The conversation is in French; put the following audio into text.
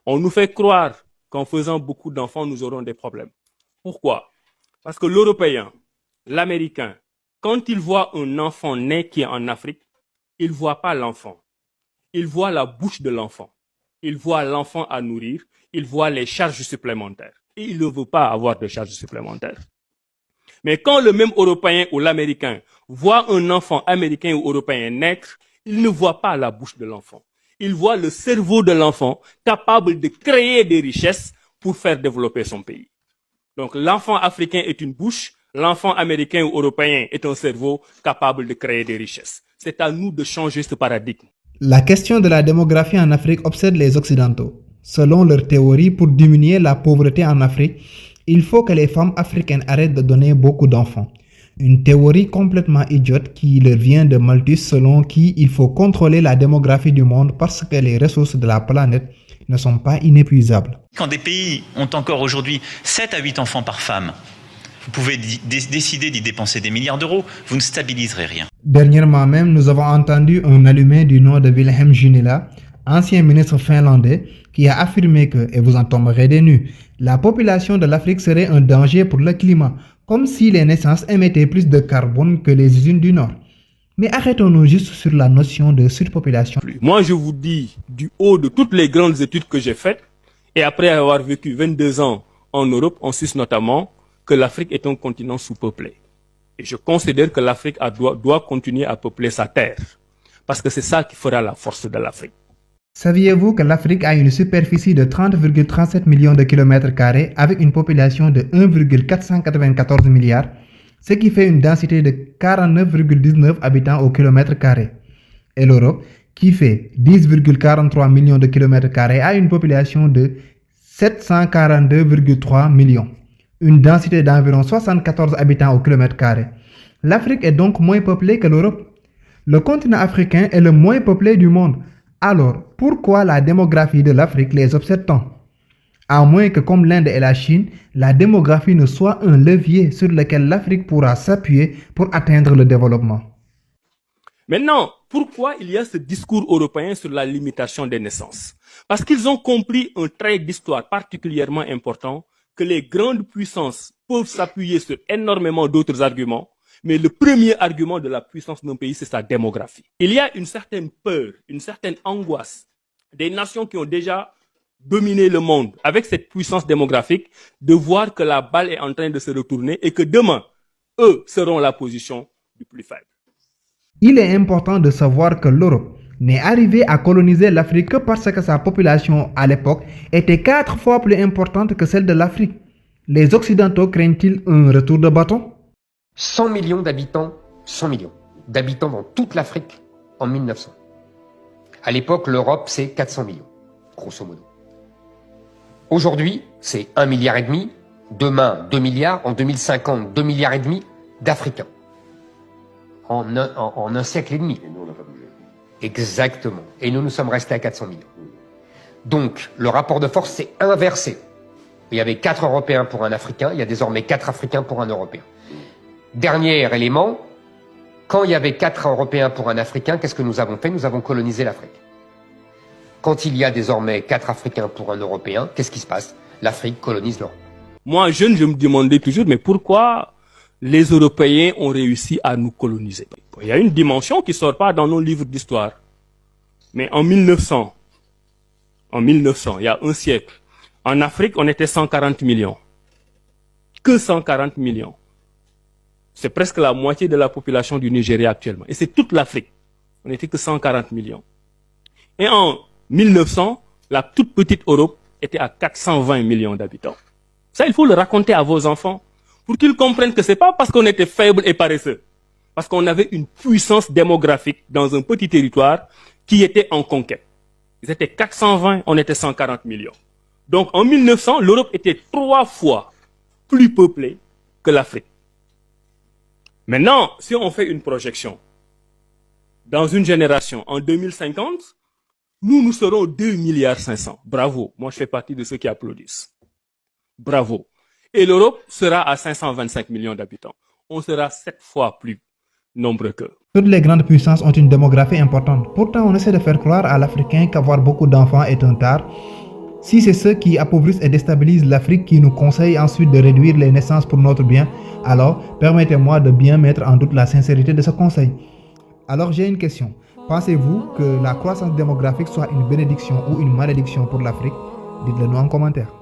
On nous fait croire qu'en faisant beaucoup d'enfants, nous aurons des problèmes. Pourquoi? Parce que l'Européen, l'Américain, quand il voit un enfant né qui est en Afrique, il ne voit pas l'enfant. Il voit la bouche de l'enfant. Il voit l'enfant à nourrir. Il voit les charges supplémentaires. Et il ne veut pas avoir de charges supplémentaires. Mais quand le même Européen ou l'Américain voit un enfant américain ou européen naître, il ne voit pas la bouche de l'enfant. Il voit le cerveau de l'enfant capable de créer des richesses pour faire développer son pays. Donc l'enfant africain est une bouche, l'enfant américain ou européen est un cerveau capable de créer des richesses. C'est à nous de changer ce paradigme. La question de la démographie en Afrique obsède les Occidentaux. Selon leur théorie, pour diminuer la pauvreté en Afrique, il faut que les femmes africaines arrêtent de donner beaucoup d'enfants. Une théorie complètement idiote qui leur vient de Malthus, selon qui il faut contrôler la démographie du monde parce que les ressources de la planète ne sont pas inépuisables. Quand des pays ont encore aujourd'hui 7 à 8 enfants par femme, vous pouvez décider d'y dépenser des milliards d'euros, vous ne stabiliserez rien. Dernièrement même, nous avons entendu un allumé du nom de Wilhelm Junnila, ancien ministre finlandais, qui a affirmé que, et vous en tomberez des nues, la population de l'Afrique serait un danger pour le climat, comme si les naissances émettaient plus de carbone que les usines du Nord. Mais arrêtons-nous juste sur la notion de surpopulation. Moi, je vous dis, du haut de toutes les grandes études que j'ai faites, et après avoir vécu 22 ans en Europe, en Suisse notamment, que l'Afrique est un continent sous-peuplé. Et je considère que l'Afrique doit continuer à peupler sa terre. Parce que c'est ça qui fera la force de l'Afrique. Saviez-vous que l'Afrique a une superficie de 30,37 millions de kilomètres carrés avec une population de 1,494 milliards, ce qui fait une densité de 49,19 habitants au kilomètre carré. Et l'Europe, qui fait 10,43 millions de kilomètres carrés, a une population de 742,3 millions, une densité d'environ 74 habitants au kilomètre carré. L'Afrique est donc moins peuplée que l'Europe. Le continent africain est le moins peuplé du monde. Alors, pourquoi la démographie de l'Afrique les obsède tant? À moins que, comme l'Inde et la Chine, la démographie ne soit un levier sur lequel l'Afrique pourra s'appuyer pour atteindre le développement. Maintenant, pourquoi il y a ce discours européen sur la limitation des naissances? Parce qu'ils ont compris un trait d'histoire particulièrement important, que les grandes puissances peuvent s'appuyer sur énormément d'autres arguments, mais le premier argument de la puissance d'un pays, c'est sa démographie. Il y a une certaine peur, une certaine angoisse des nations qui ont déjà dominé le monde avec cette puissance démographique, de voir que la balle est en train de se retourner et que demain, eux seront la position du plus faible. Il est important de savoir que l'Europe n'est arrivée à coloniser l'Afrique que parce que sa population à l'époque était 4 fois plus importante que celle de l'Afrique. Les Occidentaux craignent-ils un retour de bâton? 100 millions d'habitants, 100 millions d'habitants dans toute l'Afrique en 1900. À l'époque, l'Europe, c'est 400 millions, grosso modo. Aujourd'hui, c'est 1,5 milliard. Demain, 2 milliards. En 2050, 2,5 milliards d'Africains. En un siècle et demi. Et nous, on n'a pas bougé. Exactement. Et nous sommes restés à 400 millions. Donc, le rapport de force s'est inversé. Il y avait 4 Européens pour un Africain, il y a désormais 4 Africains pour un Européen. Dernier élément, quand il y avait 4 Européens pour un Africain, qu'est-ce que nous avons fait? Nous avons colonisé l'Afrique. Quand il y a désormais 4 Africains pour un Européen, qu'est-ce qui se passe? L'Afrique colonise l'Europe. Moi, jeune, je me demandais toujours, mais pourquoi les Européens ont réussi à nous coloniser? Il y a une dimension qui ne sort pas dans nos livres d'histoire. Mais en 1900, il y a un siècle, en Afrique, on était 140 millions. Que 140 millions. C'est presque la moitié de la population du Nigeria actuellement. Et c'est toute l'Afrique. On n'était que 140 millions. Et en 1900, la toute petite Europe était à 420 millions d'habitants. Ça, il faut le raconter à vos enfants pour qu'ils comprennent que ce n'est pas parce qu'on était faible et paresseux. Parce qu'on avait une puissance démographique dans un petit territoire qui était en conquête. Ils étaient 420, on était 140 millions. Donc en 1900, l'Europe était 3 fois plus peuplée que l'Afrique. Maintenant, si on fait une projection, dans une génération, en 2050, nous serons 2,5 milliards. Bravo, moi je fais partie de ceux qui applaudissent. Bravo. Et l'Europe sera à 525 millions d'habitants. On sera 7 fois plus nombreux qu'eux. Toutes les grandes puissances ont une démographie importante. Pourtant, on essaie de faire croire à l'Africain qu'avoir beaucoup d'enfants est un tard, Si c'est ceux qui appauvrissent et déstabilisent l'Afrique qui nous conseillent ensuite de réduire les naissances pour notre bien, alors permettez-moi de bien mettre en doute la sincérité de ce conseil. Alors j'ai une question. Pensez-vous que la croissance démographique soit une bénédiction ou une malédiction pour l'Afrique? Dites-le nous en commentaire.